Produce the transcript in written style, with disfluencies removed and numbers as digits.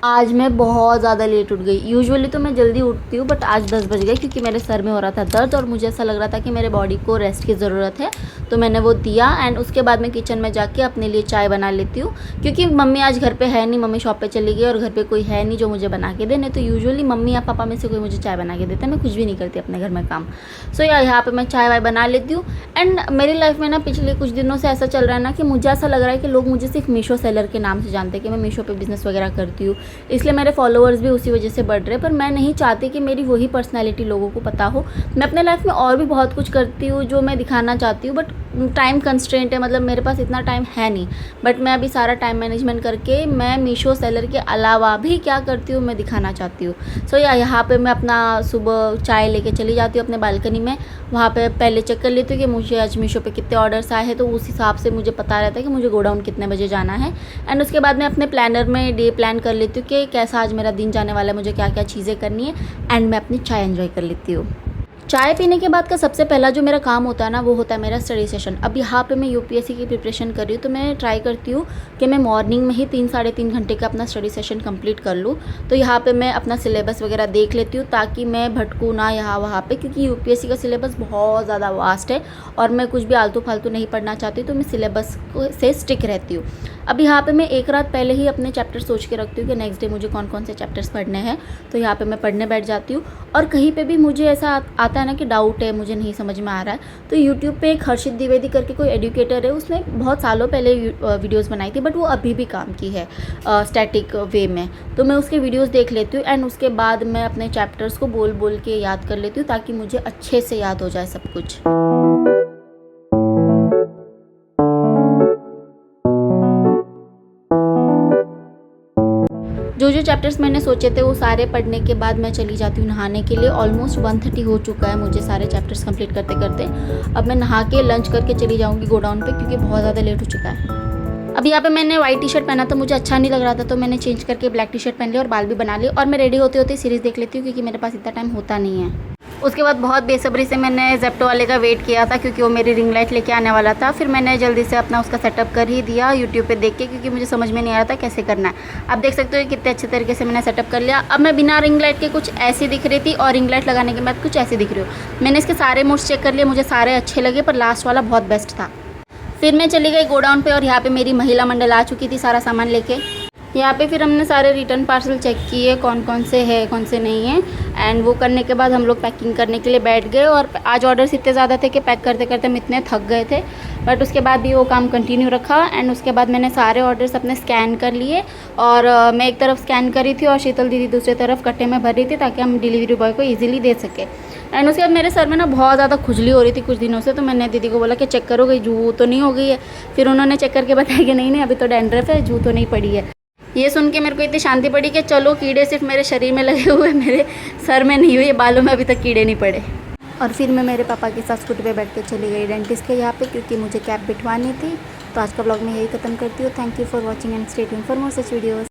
आज मैं बहुत ज़्यादा लेट उठ गई। यूजुअली तो मैं जल्दी उठती हूँ, बट आज 10 बज गए क्योंकि मेरे सर में हो रहा था दर्द और मुझे ऐसा लग रहा था कि मेरे बॉडी को रेस्ट की ज़रूरत है। तो मैंने वो दिया एंड उसके बाद मैं किचन में जाके अपने लिए चाय बना लेती हूँ, क्योंकि मम्मी आज घर पे है नहीं, मम्मी शॉप पे चली गई और घर पे कोई है नहीं जो मुझे बना के देने। तो यूजुअली मम्मी या पापा में से कोई मुझे चाय बना के देता है, मैं कुछ भी नहीं करती अपने घर में काम। सो यहाँ पे मैं चाय वाय बना लेती हूँ। एंड मेरी लाइफ में ना पिछले कुछ दिनों से ऐसा चल रहा है ना कि मुझे ऐसा लग रहा है कि लोग मुझे सिर्फ मीशो सेलर के नाम से जानते हैं कि मैं मीशो पे बिज़नेस वगैरह करती हूँ, इसलिए मेरे फॉलोअर्स भी उसी वजह से बढ़ रहे हैं। पर मैं नहीं चाहती कि मेरी वही पर्सनैलिटी लोगों को पता हो। मैं अपने लाइफ में और भी बहुत कुछ करती हूँ जो मैं दिखाना चाहती हूँ, बट टाइम कंस्ट्रेंट है, मतलब मेरे पास इतना टाइम है नहीं। बट मैं अभी सारा टाइम मैनेजमेंट करके मैं मीशो सेलर के अलावा भी क्या करती हूँ मैं दिखाना चाहती हूँ। सो यहाँ पे मैं अपना सुबह चाय लेके चली जाती हूँ अपने बालकनी में। वहाँ पे पहले चेक कर लेती हूँ कि मुझे आज मीशो पे कितने ऑर्डर्स आए हैं, तो उस हिसाब से मुझे पता रहता है कि मुझे गोडाउन कितने बजे जाना है। एंड उसके बाद मैं अपने प्लानर में डे प्लान कर लेती हूँ कि कैसा आज मेरा दिन जाने वाला है, मुझे क्या क्या चीज़ें करनी है। एंड मैं अपनी चाय एंजॉय कर लेती हूँ। चाय पीने के बाद का सबसे पहला जो मेरा काम होता है ना, वो होता है मेरा स्टडी सेशन। अब यहाँ पे मैं यूपीएससी की प्रिपरेशन कर रही हूँ, तो मैं ट्राई करती हूँ कि मैं मॉर्निंग में ही 3-3.5 घंटे का अपना स्टडी सेशन कंप्लीट कर लूँ। तो यहाँ पे मैं अपना सिलेबस वगैरह देख लेती हूँ ताकि मैं भटकूँ ना यहाँ वहाँ पे, क्योंकि यूपीएससी का सिलेबस बहुत ज़्यादा वास्ट है और मैं कुछ भी आलतू फालतू नहीं पढ़ना चाहती, तो मैं सिलेबस से स्टिक रहती हूँ। अब यहाँ पे मैं एक रात पहले ही अपने चैप्टर सोच के रखती हूँ कि नेक्स्ट डे मुझे कौन कौन से चैप्टर्स पढ़ने हैं। तो यहाँ पे मैं पढ़ने बैठ जाती हूँ। और कहीं पे भी मुझे ऐसा आता है ना कि डाउट है, मुझे नहीं समझ में आ रहा है, तो यूट्यूब पे एक हर्षित द्विवेदी करके कोई एडुकेटर है, उसने बहुत सालों पहले वीडियोज़ बनाई थी, बट वो अभी भी काम की है स्टैटिक वे में। तो मैं उसके वीडियोज़ देख लेती हूँ एंड उसके बाद मैं अपने चैप्टर्स को बोल बोल के याद कर लेती हूँ ताकि मुझे अच्छे से याद हो जाए सब कुछ। जो चैप्टर्स मैंने सोचे थे वो सारे पढ़ने के बाद मैं चली जाती हूँ नहाने के लिए। ऑलमोस्ट 1:30 हो चुका है मुझे सारे चैप्टर्स कंप्लीट करते करते। अब मैं नहा के लंच करके चली जाऊँगी गोडाउन पे, क्योंकि बहुत ज़्यादा लेट हो चुका है। अब यहाँ पे मैंने वाइट टी शर्ट पहना था, मुझे अच्छा नहीं लग रहा था, तो मैंने चेंज करके ब्लैक टी शर्ट पहन लिया और बाल भी बना लिए। और मैं रेडी होते होते सीरीज़ देख लेती हूँ, क्योंकि मेरे पास इतना टाइम होता नहीं है। उसके बाद बहुत बेसब्री से मैंने ज़ेप्टो वाले का वेट किया था, क्योंकि वो मेरी रिंग लाइट लेके आने वाला था। फिर मैंने जल्दी से अपना उसका सेटअप कर ही दिया यूट्यूब पे देख के, क्योंकि मुझे समझ में नहीं आ रहा था कैसे करना है। आप देख सकते हो कितने अच्छे तरीके से मैंने सेटअप कर लिया। अब मैं बिना रिंग लाइट के कुछ ऐसी दिख रही थी और रिंग लाइट लगाने के बाद कुछ ऐसी दिख रही हूँ। मैंने इसके सारे मोड्स चेक कर लिए, मुझे सारे अच्छे लगे, पर लास्ट वाला बहुत बेस्ट था। फिर मैं चली गई गोडाउन पे और यहाँ पे मेरी महिला मंडल आ चुकी थी सारा सामान लेके। यहाँ पे फिर हमने सारे रिटर्न पार्सल चेक किए, कौन कौन से है कौन से नहीं है। एंड वो करने के बाद हम लोग पैकिंग करने के लिए बैठ गए। और आज ऑर्डर्स इतने ज़्यादा थे कि पैक करते करते हम इतने थक गए थे, बट उसके बाद भी वो काम कंटिन्यू रखा। एंड उसके बाद मैंने सारे ऑर्डर्स अपने स्कैन कर लिए और मैं एक तरफ स्कैन करी थी और शीतल दीदी दूसरी तरफ कट्टे में भर रही थी, ताकि हम डिलीवरी बॉय को ईजिली दे सके। एंड उसके बाद मेरे सर में ना बहुत ज़्यादा खुजली हो रही थी कुछ दिनों से, तो मैंने दीदी को बोला कि चेक करो कहीं जू तो नहीं हो गई है। फिर उन्होंने चेक करके बताया कि नहीं अभी तो डैंड्रफ है, जू तो नहीं पड़ी है। ये सुन के मेरे को इतनी शांति पड़ी कि चलो कीड़े सिर्फ मेरे शरीर में लगे हुए, मेरे सर में नहीं हुए, बालों में अभी तक कीड़े नहीं पड़े। और फिर मैं मेरे पापा के साथ स्कूटी पे बैठ के चली गई डेंटिस्ट के यहाँ पे, क्योंकि मुझे कैप बिठवानी थी। तो आज का ब्लॉग में यही ख़त्म करती हूँ। Thank you for watching and stay tuned for more such videos.